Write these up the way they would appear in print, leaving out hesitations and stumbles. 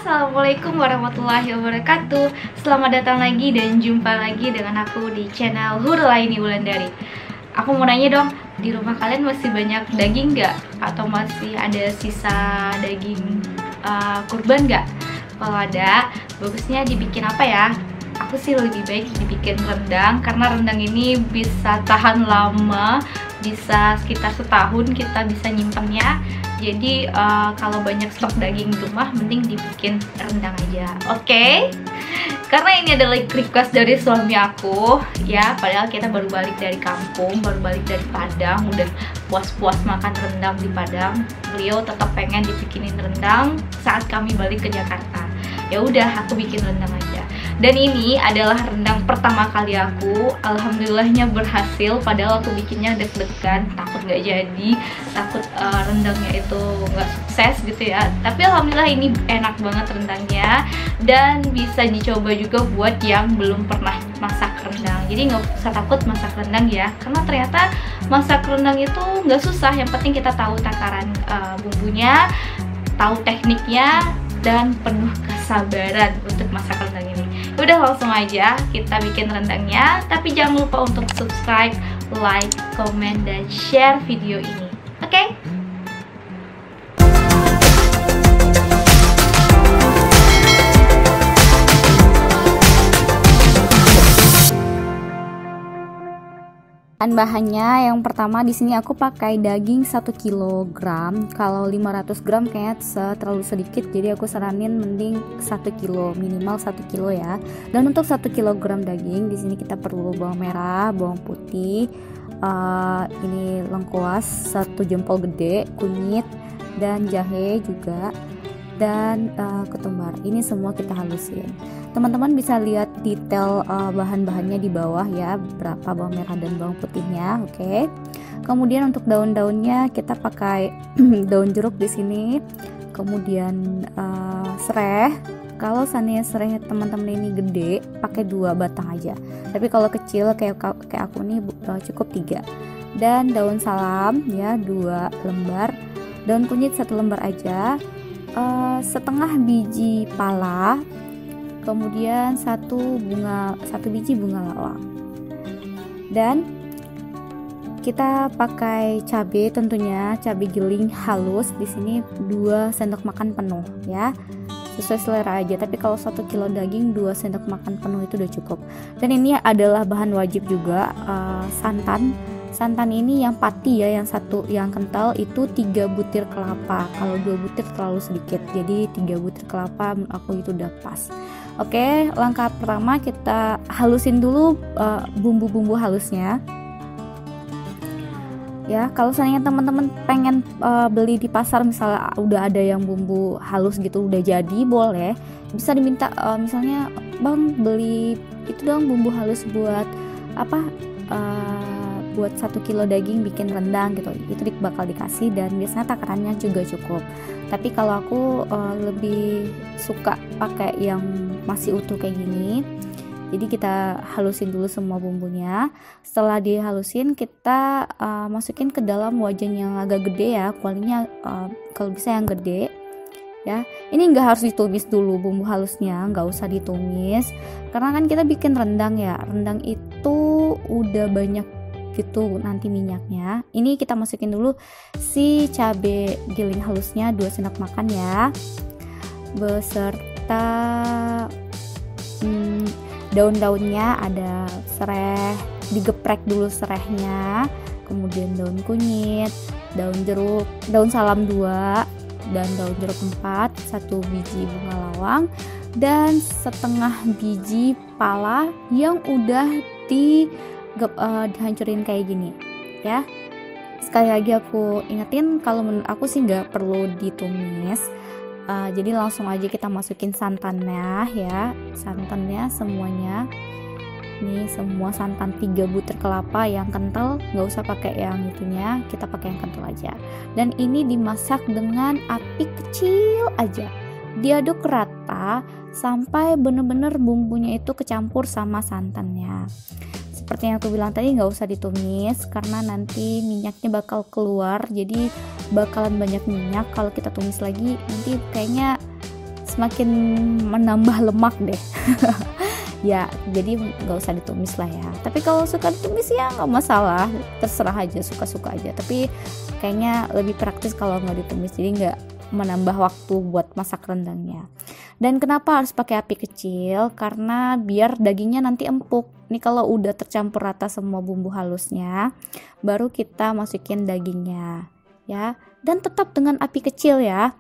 Assalamualaikum warahmatullahi wabarakatuh. Selamat datang lagi dan jumpa lagi dengan aku di channel Hurulaini Wulandari. Aku mau nanya dong, di rumah kalian masih banyak daging nggak? Atau masih ada sisa daging kurban nggak? Kalau ada, bagusnya dibikin apa ya? Aku sih lebih baik dibikin rendang, karena rendang ini bisa tahan lama, bisa sekitar setahun kita bisa nyimpennya. Jadi kalau banyak stok daging di rumah, mending dibikin rendang aja, oke? Karena ini adalah request dari suami aku, ya. Padahal kita baru balik dari kampung, baru balik dari Padang, udah puas-puas makan rendang di Padang. Beliau tetap pengen dibikinin rendang saat kami balik ke Jakarta. Ya udah, aku bikin rendang aja. Dan ini adalah rendang pertama kali aku. Alhamdulillahnya berhasil. Padahal aku bikinnya deg-degan, takut nggak jadi, takut rendangnya itu nggak sukses gitu ya. Tapi alhamdulillah ini enak banget rendangnya, dan bisa dicoba juga buat yang belum pernah masak rendang. Jadi nggak usah takut masak rendang ya, karena ternyata masak rendang itu nggak susah. Yang penting kita tahu takaran bumbunya, tahu tekniknya, dan penuh kesabaran untuk masak rendang ini. Udah, langsung aja kita bikin rendangnya. Tapi jangan lupa untuk subscribe, like, komen, dan share video ini. Oke? Bahannya yang pertama di sini aku pakai daging 1 kg. Kalau 500 gram kayaknya terlalu sedikit, jadi aku saranin mending 1 kilo, minimal 1 kilo ya. Dan untuk 1 kg daging di sini kita perlu bawang merah, bawang putih, ini lengkuas 1 jempol gede, kunyit, dan jahe juga, dan ketumbar. Ini semua kita halusin. Teman-teman bisa lihat detail bahan-bahannya di bawah ya, berapa bawang merah dan bawang putihnya, oke. Kemudian untuk daun-daunnya kita pakai daun jeruk di sini. Kemudian serai. Kalau seandainya serai teman-teman ini gede, pakai 2 batang aja. Tapi kalau kecil kayak aku nih cukup 3. Dan daun salam ya 2 lembar. Daun kunyit 1 lembar aja. Setengah biji pala. Kemudian 1 biji bunga lawang, dan kita pakai cabai, tentunya cabai giling halus di sini 2 sendok makan penuh ya, sesuai selera aja. Tapi kalau 1 kilo daging 2 sendok makan penuh itu udah cukup. Dan ini adalah bahan wajib juga, santan ini yang pati ya, yang satu yang kental itu 3 butir kelapa. Kalau 2 butir terlalu sedikit, jadi 3 butir kelapa menurut aku itu udah pas. Oke, langkah pertama kita halusin dulu bumbu-bumbu halusnya. Ya, kalau seandainya teman-teman pengen beli di pasar, misalnya udah ada yang bumbu halus gitu udah jadi, boleh bisa diminta misalnya, "Bang, beli itu dong bumbu halus buat apa? Buat 1 kilo daging bikin rendang," gitu. Itu bakal dikasih, dan biasanya takarannya juga cukup. Tapi kalau aku lebih suka pakai yang masih utuh kayak gini. Jadi kita halusin dulu semua bumbunya. Setelah dihalusin, kita masukin ke dalam wajan yang agak gede ya, kualinya kalau bisa yang gede ya. Ini nggak harus ditumis dulu bumbu halusnya, nggak usah ditumis, karena kan kita bikin rendang ya. Rendang itu udah banyak gitu nanti minyaknya. Ini kita masukin dulu si cabai giling halusnya 2 sendok makan ya, beserta daun-daunnya. Ada serai, digeprek dulu serainya, kemudian daun kunyit, daun jeruk, daun salam 2, dan daun jeruk 4, 1 biji bunga lawang, dan setengah biji pala yang udah dihancurin kayak gini ya. Sekali lagi aku ingetin, kalau menurut aku sih nggak perlu ditumis. Jadi langsung aja kita masukin santannya ya, santannya semuanya. Ini semua santan 3 butir kelapa yang kental, nggak usah pakai yang itunya, kita pakai yang kental aja. Dan ini dimasak dengan api kecil aja, diaduk rata sampai bener-bener bumbunya itu kecampur sama santannya. Seperti yang aku bilang tadi, nggak usah ditumis karena nanti minyaknya bakal keluar, jadi bakalan banyak minyak. Kalau kita tumis lagi nanti kayaknya semakin menambah lemak deh. Ya jadi nggak usah ditumis lah ya, tapi kalau suka ditumis ya nggak masalah, terserah aja, suka-suka aja, tapi kayaknya lebih praktis kalau nggak ditumis, jadi nggak menambah waktu buat masak rendangnya. Dan kenapa harus pakai api kecil? Karena biar dagingnya nanti empuk. Ini kalau udah tercampur rata semua bumbu halusnya, baru kita masukin dagingnya ya, dan tetap dengan api kecil ya.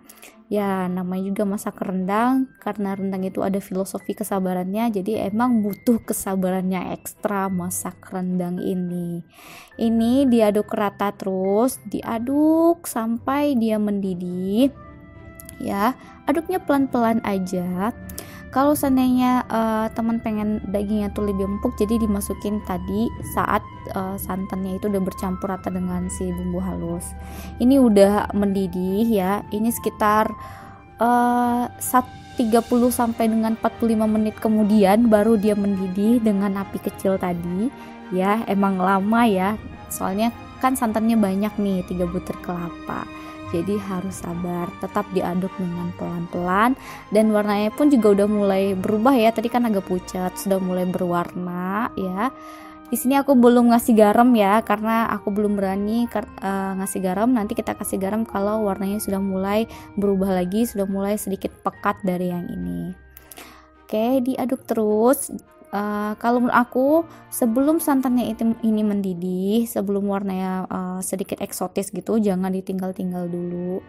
Ya namanya juga masak rendang, karena rendang itu ada filosofi kesabarannya, jadi emang butuh kesabarannya ekstra masak rendang ini. Ini diaduk rata terus, diaduk sampai dia mendidih ya, aduknya pelan-pelan aja. Kalau seandainya teman pengen dagingnya tuh lebih empuk, jadi dimasukin tadi saat santannya itu udah bercampur rata dengan si bumbu halus. Ini udah mendidih ya, ini sekitar 30 sampai dengan 45 menit kemudian baru dia mendidih dengan api kecil tadi ya. Emang lama ya, soalnya kan santannya banyak nih, 3 butir kelapa, jadi harus sabar, tetap diaduk dengan pelan-pelan. Dan warnanya pun juga udah mulai berubah ya, tadi kan agak pucat, sudah mulai berwarna ya. Di sini aku belum ngasih garam ya, karena aku belum berani ngasih garam. Nanti kita kasih garam kalau warnanya sudah mulai berubah lagi, sudah mulai sedikit pekat dari yang ini. Oke, diaduk terus. Kalau menurut aku, sebelum santannya ini mendidih, sebelum warnanya sedikit eksotis gitu, jangan ditinggal-tinggal dulu,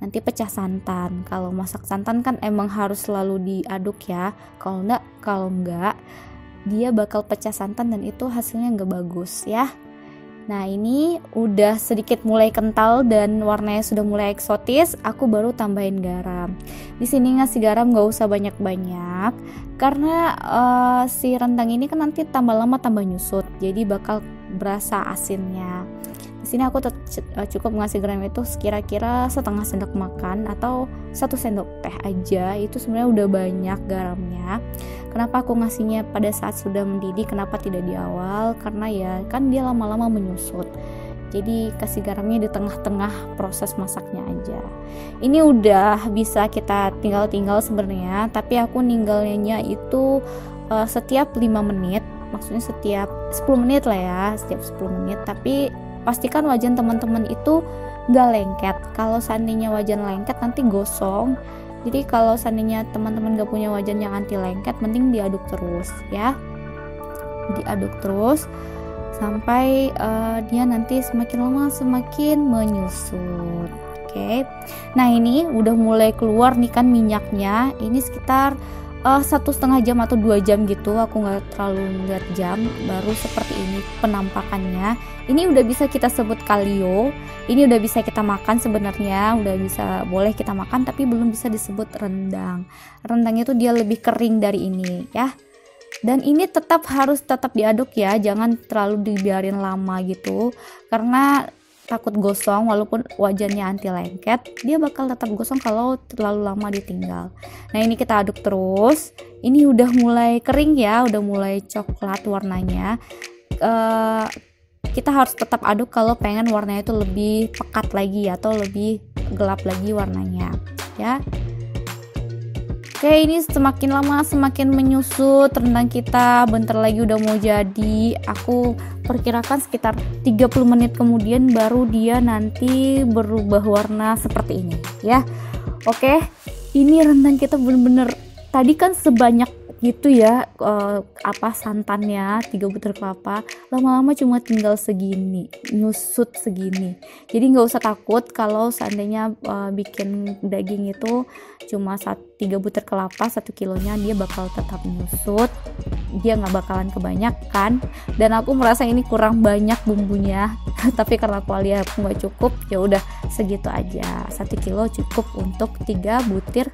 nanti pecah santan. Kalau masak santan kan emang harus selalu diaduk ya, kalau enggak dia bakal pecah santan dan itu hasilnya nggak bagus ya. Nah ini udah sedikit mulai kental dan warnanya sudah mulai eksotis, aku baru tambahin garam. Di sini ngasih garam nggak usah banyak-banyak, karena si rendang ini kan nanti tambah lama tambah nyusut, jadi bakal berasa asinnya. Di sini aku cukup ngasih garam itu kira-kira setengah sendok makan atau 1 sendok teh aja, itu sebenarnya udah banyak garamnya. Kenapa aku ngasihnya pada saat sudah mendidih, kenapa tidak di awal? Karena ya kan dia lama-lama menyusut, jadi kasih garamnya di tengah-tengah proses masaknya aja. Ini udah bisa kita tinggal sebenarnya, tapi aku ninggalnya itu setiap 5 menit, maksudnya setiap 10 menit lah ya, setiap 10 menit. Tapi pastikan wajan teman-teman itu gak lengket. Kalau seandainya wajan lengket nanti gosong. Jadi kalau seandainya teman-teman gak punya wajan yang anti lengket, mending diaduk terus ya, diaduk terus sampai dia nanti semakin lama semakin menyusut. Oke. Nah ini udah mulai keluar nih kan minyaknya. Ini sekitar 1,5 jam atau 2 jam gitu, aku nggak terlalu lihat jam, baru seperti ini penampakannya. Ini udah bisa kita sebut kalio, ini udah bisa kita makan sebenarnya, udah bisa, boleh kita makan, tapi belum bisa disebut rendang. Rendang itu dia lebih kering dari ini ya. Dan ini harus tetap diaduk ya, jangan terlalu dibiarin lama gitu, karena takut gosong. Walaupun wajannya anti lengket, dia bakal tetap gosong kalau terlalu lama ditinggal. Nah ini kita aduk terus. Ini udah mulai kering ya, udah mulai coklat warnanya. Kita harus tetap aduk kalau pengen warnanya itu lebih pekat lagi atau lebih gelap lagi warnanya ya. Oke, ini semakin lama semakin menyusut rendang kita, bentar lagi udah mau jadi. Aku perkirakan sekitar 30 menit kemudian baru dia nanti berubah warna seperti ini ya. Oke, ini rendang kita bener-bener tadi kan sebanyak gitu ya, santannya 3 butir kelapa, lama-lama cuma tinggal segini, nyusut segini. Jadi nggak usah takut kalau seandainya bikin daging itu cuma 3 butir kelapa 1 kilonya, dia bakal tetap nyusut, dia nggak bakalan kebanyakan. Dan aku merasa ini kurang banyak bumbunya tapi karena kualitas aku nggak cukup, ya udah segitu aja, 1 kilo cukup untuk 3 butir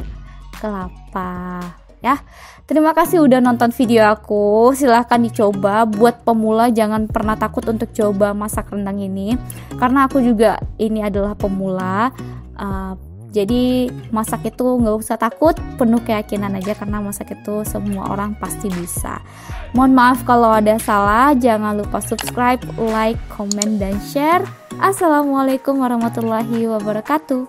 kelapa ya. Terima kasih udah nonton video aku, silahkan dicoba. Buat pemula jangan pernah takut untuk coba masak rendang ini, karena aku juga ini adalah pemula. Jadi masak itu nggak usah takut, penuh keyakinan aja, karena masak itu semua orang pasti bisa. Mohon maaf kalau ada salah, jangan lupa subscribe, like, komen, dan share. Assalamualaikum warahmatullahi wabarakatuh.